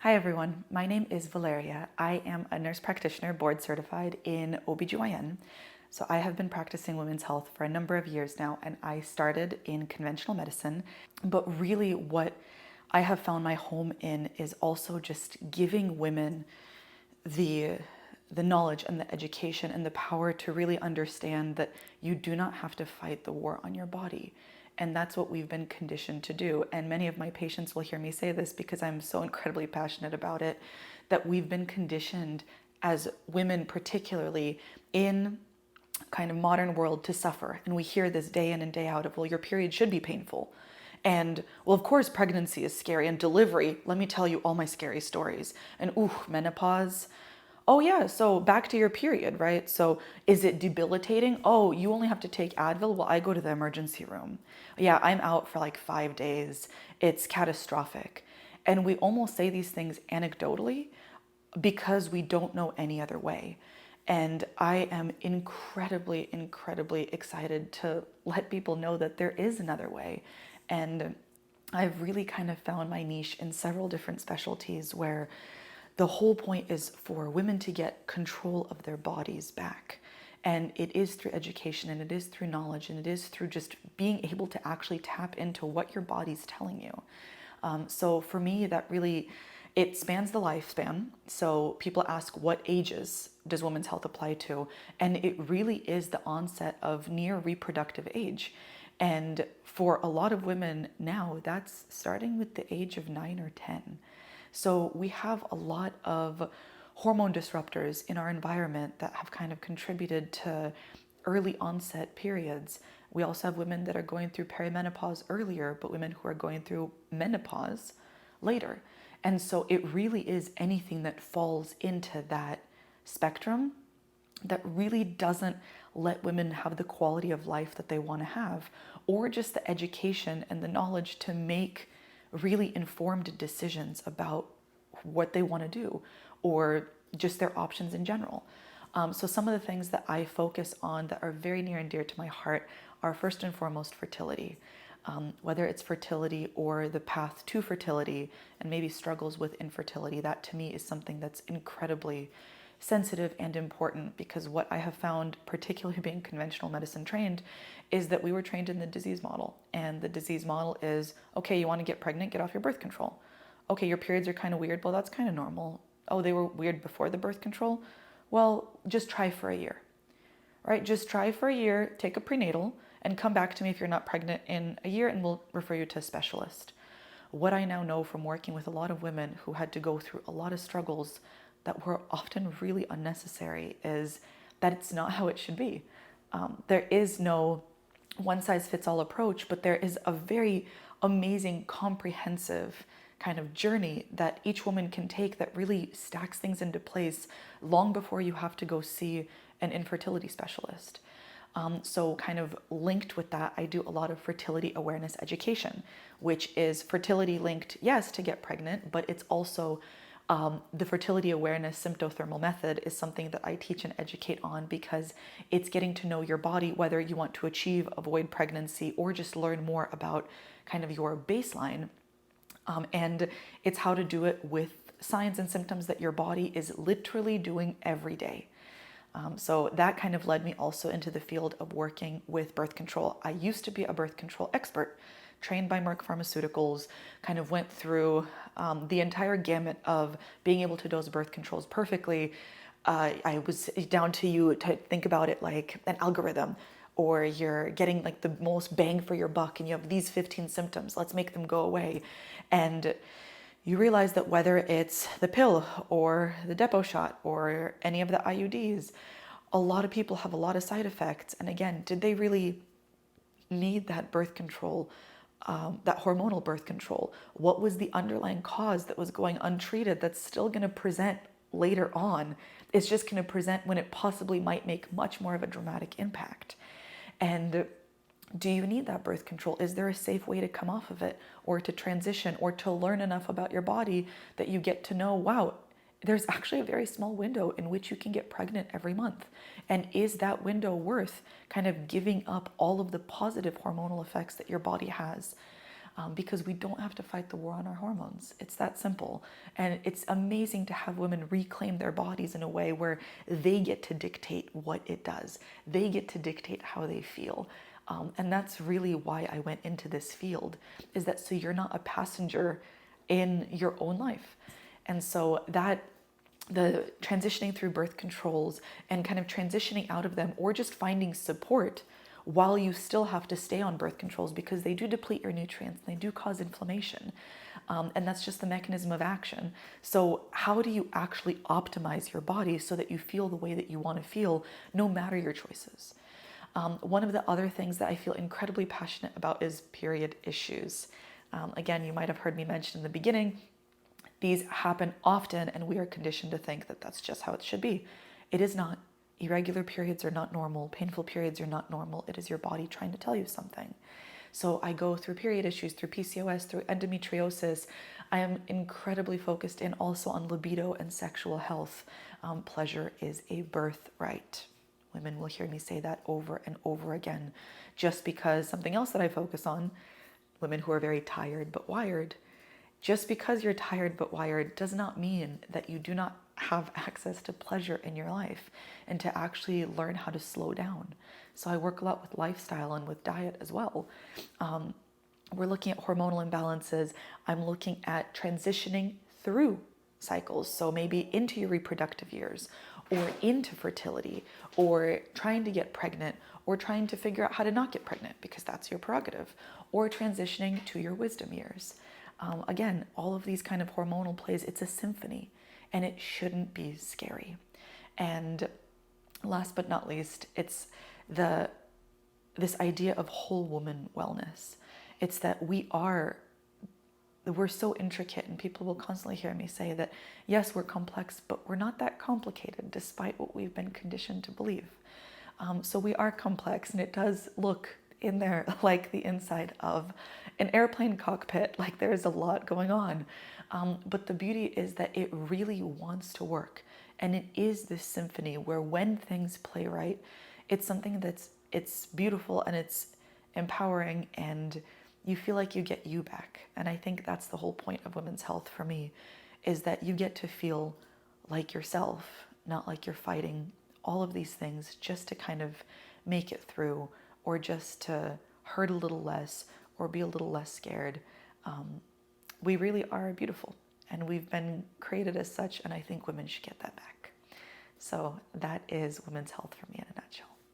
Hi everyone, my name is Valeriya. I am a nurse practitioner board certified in OBGYN. So I have been practicing women's health for a number of years now, and I started in conventional medicine. But really what I have found my home in is also just giving women the knowledge and the education and the power to really understand that you do not have to fight the war on your body. And that's what we've been conditioned to do. And many of my patients will hear me say this because I'm so incredibly passionate about it, that we've been conditioned as women, particularly in kind of modern world, to suffer. And we hear this day in and day out of, well, your period should be painful. And well, of course, pregnancy is scary, and delivery, let me tell you all my scary stories. And menopause. Oh yeah, so back to your period, right? So is it debilitating? Oh, you only have to take Advil? Well, I go to the emergency room. Yeah, I'm out for like 5 days. It's catastrophic. And we almost say these things anecdotally because we don't know any other way. And I am incredibly, incredibly excited to let people know that there is another way. And I've really kind of found my niche in several different specialties where the whole point is for women to get control of their bodies back. And it is through education, and it is through knowledge, and it is through just being able to actually tap into what your body's telling you. So for me, that really, it spans the lifespan. So people ask, what ages does women's health apply to? And it really is the onset of near reproductive age. And for a lot of women now, that's starting with the age of 9 or 10. So we have a lot of hormone disruptors in our environment that have kind of contributed to early onset periods. We also have women that are going through perimenopause earlier, but women who are going through menopause later. And so it really is anything that falls into that spectrum that really doesn't let women have the quality of life that they want to have, or just the education and the knowledge to make really informed decisions about what they want to do or just their options in general. So some of the things that I focus on that are very near and dear to my heart are first and foremost fertility. Whether it's fertility or the path to fertility and maybe struggles with infertility, that to me is something that's incredibly sensitive and important, because what I have found, particularly being conventional medicine trained, is that we were trained in the disease model. And the disease model is, okay, you want to get pregnant, get off your birth control. Okay, your periods are kind of weird. Well, that's kind of normal. Oh, they were weird before the birth control? Well, just try for a year, right? Just try for a year, take a prenatal, and come back to me if you're not pregnant in a year, and we'll refer you to a specialist. What I now know from working with a lot of women who had to go through a lot of struggles that were often really unnecessary is that it's not how it should be. There is no one-size-fits-all approach, but there is a very amazing, comprehensive kind of journey that each woman can take that really stacks things into place long before you have to go see an infertility specialist. So kind of linked with that, I do a lot of fertility awareness education, which is fertility linked, yes, to get pregnant, but it's also the fertility awareness symptothermal method is something that I teach and educate on, because it's getting to know your body, whether you want to achieve, avoid pregnancy, or just learn more about kind of your baseline. And it's how to do it with signs and symptoms that your body is literally doing every day. So that kind of led me also into the field of working with birth control. I used to be a birth control expert, trained by Merck Pharmaceuticals, kind of went through the entire gamut of being able to dose birth controls perfectly. I was down to you to think about it like an algorithm, or you're getting like the most bang for your buck and you have these 15 symptoms, let's make them go away. And you realize that whether it's the pill or the depot shot or any of the IUDs, a lot of people have a lot of side effects. And again, did they really need that birth control, that hormonal birth control? What was the underlying cause that was going untreated that's still going to present later on? It's just going to present when it possibly might make much more of a dramatic impact. And do you need that birth control? Is there a safe way to come off of it, or to transition, or to learn enough about your body that you get to know, wow, there's actually a very small window in which you can get pregnant every month. And is that window worth kind of giving up all of the positive hormonal effects that your body has? because we don't have to fight the war on our hormones. It's that simple. And it's amazing to have women reclaim their bodies in a way where they get to dictate what it does. They get to dictate how they feel. And that's really why I went into this field, is that so you're not a passenger in your own life. And so that the transitioning through birth controls and kind of transitioning out of them, or just finding support while you still have to stay on birth controls, because they do deplete your nutrients, they do cause inflammation. And that's just the mechanism of action. So how do you actually optimize your body so that you feel the way that you want to feel, no matter your choices? One of the other things that I feel incredibly passionate about is period issues. Again, you might have heard me mention in the beginning, these happen often and we are conditioned to think that that's just how it should be. It is not. Irregular periods are not normal. Painful periods are not normal. It is your body trying to tell you something. So I go through period issues, through PCOS, through endometriosis. I am incredibly focused in also on libido and sexual health. Pleasure is a birthright. Women will hear me say that over and over again, just because something else that I focus on, women who are very tired but wired, just because you're tired but wired does not mean that you do not have access to pleasure in your life and to actually learn how to slow down. So I work a lot with lifestyle and with diet as well. We're looking at hormonal imbalances. I'm looking at transitioning through cycles. So maybe into your reproductive years, or into fertility, or trying to get pregnant, or trying to figure out how to not get pregnant because that's your prerogative, or transitioning to your wisdom years. Again, all of these kind of hormonal plays, it's a symphony, and it shouldn't be scary. And last but not least, it's this idea of whole woman wellness. It's that we're so intricate, and people will constantly hear me say that, yes, we're complex, but we're not that complicated despite what we've been conditioned to believe. So we are complex, and it does look in there like the inside of an airplane cockpit, like there's a lot going on. But the beauty is that it really wants to work. And it is this symphony where when things play right, it's something it's beautiful and it's empowering, and you feel like you get you back. And I think that's the whole point of women's health for me, is that you get to feel like yourself, not like you're fighting all of these things just to kind of make it through, or just to hurt a little less, or be a little less scared. We really are beautiful, and we've been created as such, and I think women should get that back. So that is women's health for me in a nutshell.